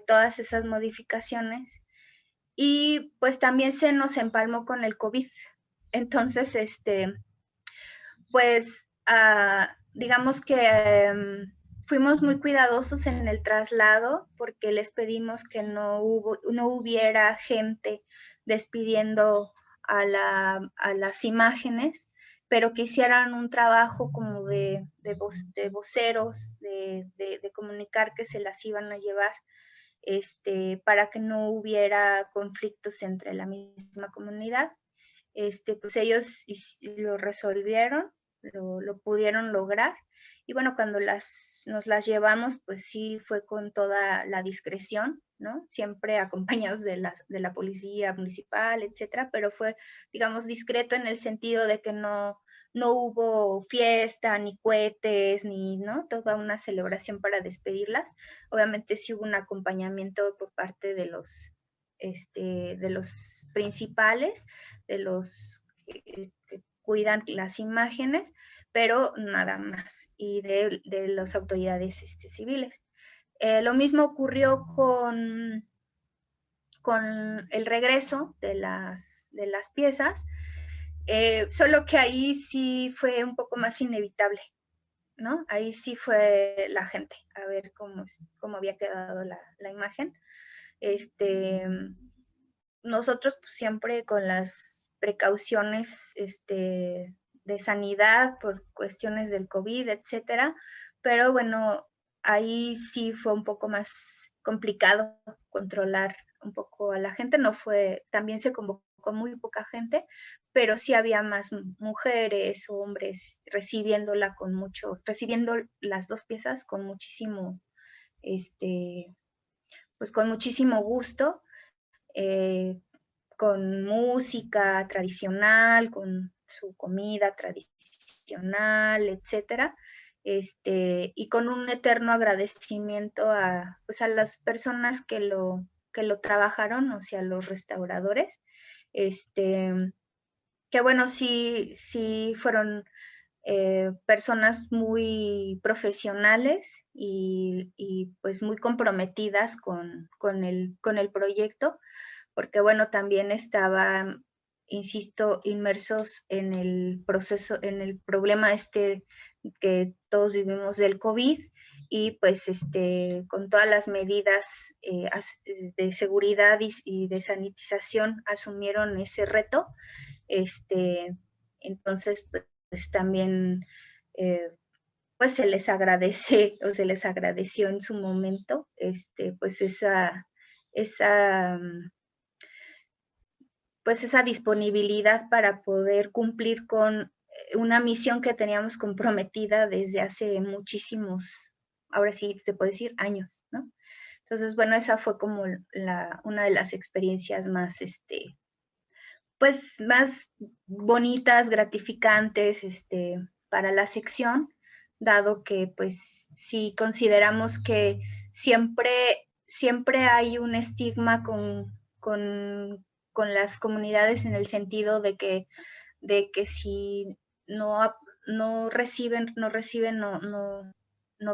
todas esas modificaciones, y pues también se nos empalmó con el COVID. Entonces, pues, digamos que fuimos muy cuidadosos en el traslado porque les pedimos que no hubiera gente despidiendo a las imágenes, pero que hicieran un trabajo como de voceros, de comunicar que se las iban a llevar, para que no hubiera conflictos entre la misma comunidad. Pues ellos lo resolvieron, lo pudieron lograr. Y bueno, cuando nos las llevamos, pues sí fue con toda la discreción, ¿no? Siempre acompañados de la policía municipal, etcétera, pero fue, digamos, discreto en el sentido de que no hubo fiesta, ni cohetes, ni, ¿no? Toda una celebración para despedirlas. Obviamente sí hubo un acompañamiento por parte de los principales, de los que cuidan las imágenes, pero nada más, y de las autoridades civiles. Lo mismo ocurrió con el regreso de las piezas, solo que ahí sí fue un poco más inevitable, ¿no? Ahí sí fue la gente a ver cómo había quedado la imagen. Nosotros pues, siempre con las precauciones de sanidad por cuestiones del COVID, etcétera, pero bueno, ahí sí fue un poco más complicado controlar un poco a la gente. No fue, también se convocó muy poca gente, pero sí había más mujeres, hombres recibiendo las dos piezas con muchísimo, pues con muchísimo gusto. Con música tradicional, con su comida tradicional, etcétera, y con un eterno agradecimiento pues a las personas que lo trabajaron, o sea, los restauradores, que bueno, sí fueron personas muy profesionales y pues muy comprometidas con el proyecto, porque bueno, también estaban, insisto, inmersos en el proceso, en el problema que todos vivimos del COVID, y pues con todas las medidas de seguridad y de sanitización asumieron ese reto. Entonces, pues también pues se les agradece o se les agradeció en su momento pues esa pues esa disponibilidad para poder cumplir con una misión que teníamos comprometida desde hace muchísimos ahora sí se puede decir años, ¿no? Entonces, bueno, esa fue como una de las experiencias más, pues, más bonitas, gratificantes, para la sección, dado que, pues, sí consideramos que siempre, siempre hay un estigma con las comunidades en el sentido de que si no, no reciben, no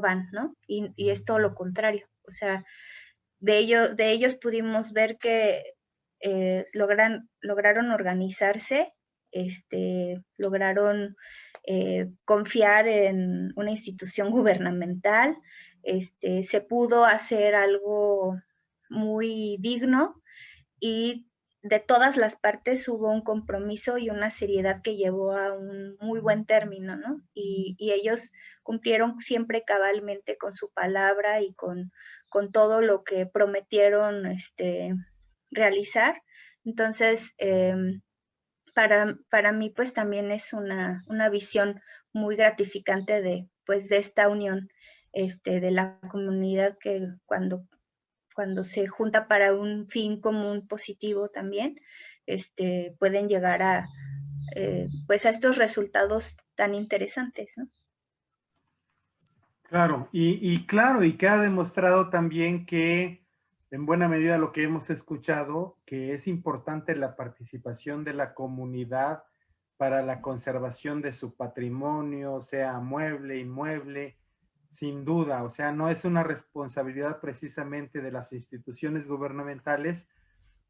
van, ¿no? Y es todo lo contrario. O sea, de ellos pudimos ver que lograron organizarse, lograron confiar en una institución gubernamental, se pudo hacer algo muy digno y de todas las partes hubo un compromiso y una seriedad que llevó a un muy buen término, ¿no? Y ellos cumplieron siempre cabalmente con su palabra y con todo lo que prometieron realizar. Entonces, para mí, pues también es una visión muy gratificante pues, de esta unión de la comunidad que cuando se junta para un fin común positivo también, pueden llegar pues a estos resultados tan interesantes, ¿no? Claro, y claro, y que ha demostrado también que en buena medida lo que hemos escuchado, que es importante la participación de la comunidad para la conservación de su patrimonio, sea mueble, inmueble, sin duda, o sea, no es una responsabilidad precisamente de las instituciones gubernamentales,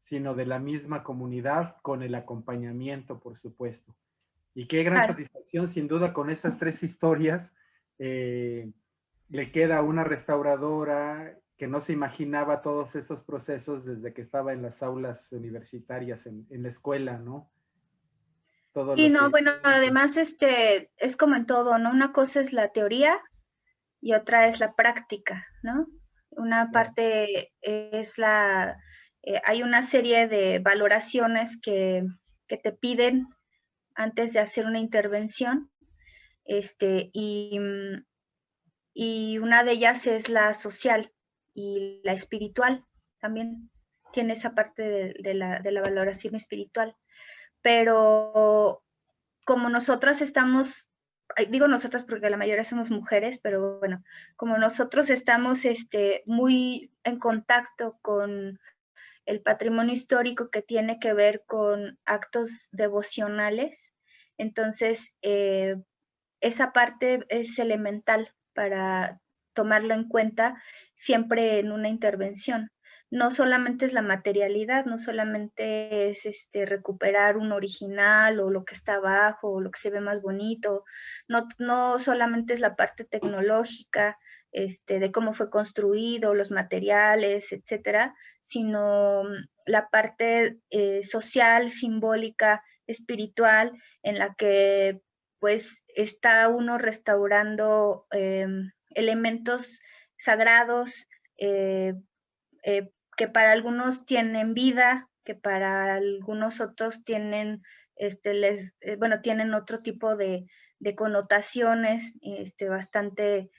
sino de la misma comunidad con el acompañamiento, por supuesto. Y qué gran Claro. satisfacción, sin duda, con estas tres historias. Le queda una restauradora que no se imaginaba todos estos procesos desde que estaba en las aulas universitarias, en la escuela, ¿no? Todo Y lo no, que... bueno, además es como en todo, ¿no? Una cosa es la teoría y otra es la práctica, ¿no? Una Claro. parte es hay una serie de valoraciones que te piden antes de hacer una intervención, este, y, y una de ellas es la social y la espiritual, también tiene esa parte de la valoración espiritual, pero como nosotras estamos, digo nosotras porque la mayoría somos mujeres, pero bueno, como nosotros estamos muy en contacto con el patrimonio histórico que tiene que ver con actos devocionales, entonces esa parte es elemental para tomarlo en cuenta siempre en una intervención. No solamente es la materialidad, no solamente es recuperar un original o lo que está abajo o lo que se ve más bonito, no solamente es la parte tecnológica, de cómo fue construido, los materiales, etcétera, sino la parte social, simbólica, espiritual, en la que pues está uno restaurando elementos sagrados que para algunos tienen vida, que para algunos otros tienen, bueno, tienen otro tipo de connotaciones, bastante,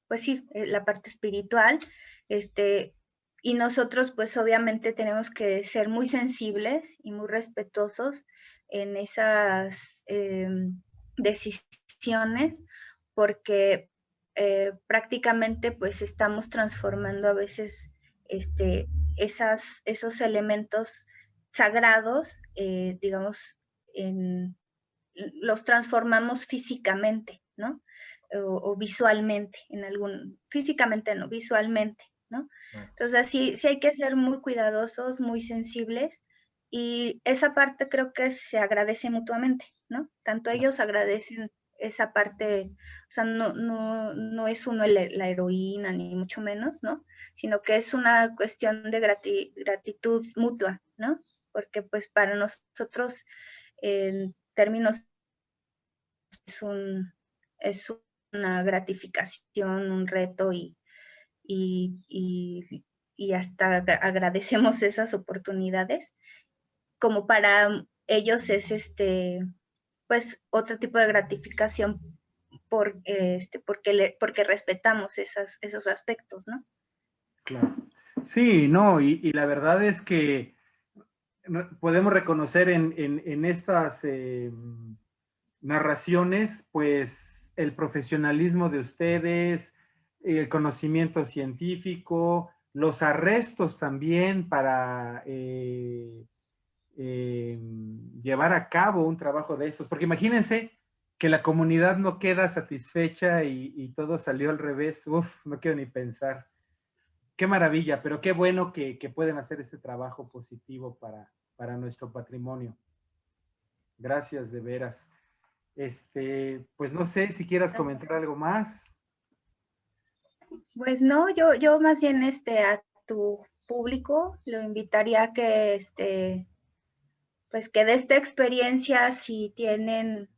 pues sí, la parte espiritual, y nosotros pues obviamente tenemos que ser muy sensibles y muy respetuosos en esas decisiones porque prácticamente pues estamos transformando a veces esos elementos sagrados, digamos, los transformamos físicamente, ¿no? O visualmente, físicamente no, visualmente, ¿no? Entonces sí hay que ser muy cuidadosos, muy sensibles y esa parte creo que se agradece mutuamente, ¿no? Tanto ellos agradecen esa parte, o sea, no es uno la heroína, ni mucho menos, ¿no? Sino que es una cuestión de gratitud mutua, ¿no? Porque pues para nosotros, en términos, es una gratificación, un reto y, y, y hasta agradecemos esas oportunidades. Como para ellos es pues otro tipo de gratificación porque respetamos esos aspectos, ¿no? Claro. Sí, no, y la verdad es que podemos reconocer en estas narraciones, pues, el profesionalismo de ustedes, el conocimiento científico, los arrestos también para llevar a cabo un trabajo de estos. Porque imagínense que la comunidad no queda satisfecha y todo salió al revés. Uf, no quiero ni pensar. Qué maravilla, pero qué bueno que pueden hacer este trabajo positivo para nuestro patrimonio. Gracias, de veras. Pues no sé si quieras comentar algo más. Pues no, yo más bien a tu público lo invitaría a que pues que de esta experiencia, si tienen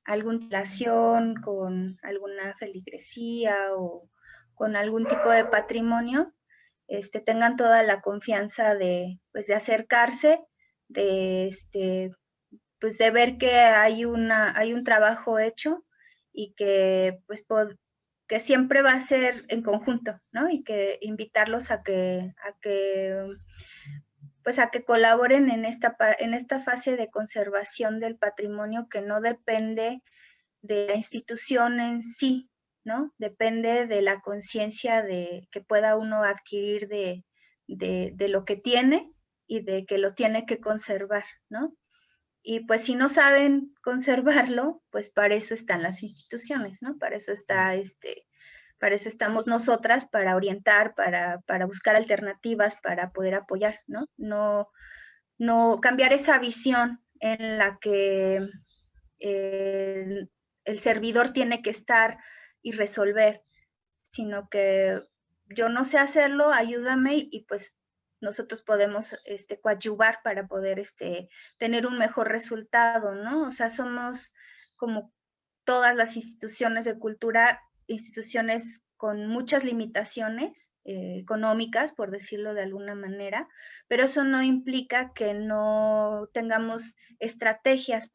alguna relación con alguna feligresía o con algún tipo de patrimonio, tengan toda la confianza pues, de acercarse, pues de ver que hay un trabajo hecho y que pues que siempre va a ser en conjunto, ¿no? Y que invitarlos pues a que colaboren en esta fase de conservación del patrimonio, que no depende de la institución en sí, ¿no? Depende de la conciencia que pueda uno adquirir de lo que tiene y de que lo tiene que conservar, ¿no? Y pues si no saben conservarlo, pues para eso están las instituciones, ¿no? Para eso estamos nosotras, para orientar, para buscar alternativas, para poder apoyar, ¿no? No cambiar esa visión en la que el servidor tiene que estar y resolver, sino que yo no sé hacerlo, ayúdame y pues nosotros podemos coadyuvar para poder tener un mejor resultado, ¿no? O sea, somos como todas las instituciones de cultura, instituciones con muchas limitaciones económicas, por decirlo de alguna manera, pero eso no implica que no tengamos estrategias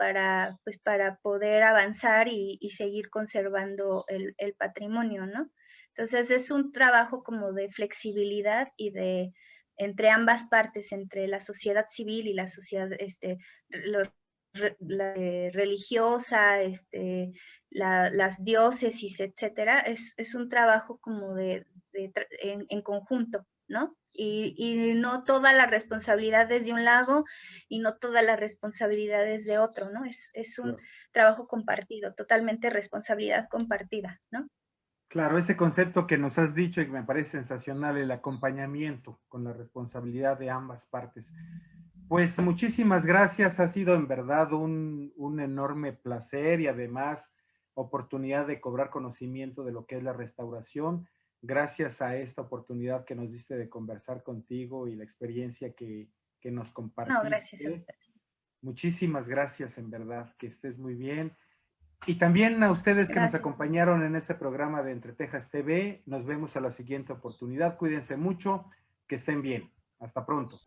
pues, para poder avanzar y seguir conservando el patrimonio, ¿no? Entonces es un trabajo como de flexibilidad y entre ambas partes, entre la sociedad civil y la sociedad la religiosa, las diócesis, etcétera, es un trabajo como en conjunto, ¿no? Y no toda la responsabilidad es de un lado y no toda la responsabilidad es de otro, ¿no? Es un trabajo compartido, totalmente responsabilidad compartida, ¿no? Claro, ese concepto que nos has dicho y que me parece sensacional, el acompañamiento con la responsabilidad de ambas partes. Pues muchísimas gracias, ha sido en verdad un enorme placer y además oportunidad de cobrar conocimiento de lo que es la restauración. Gracias a esta oportunidad que nos diste de conversar contigo y la experiencia que nos compartiste. No, gracias a usted. Muchísimas gracias, en verdad, que estés muy bien. Y también a ustedes que nos acompañaron en este programa de Entre Tejas TV. Nos vemos a la siguiente oportunidad. Cuídense mucho, que estén bien. Hasta pronto.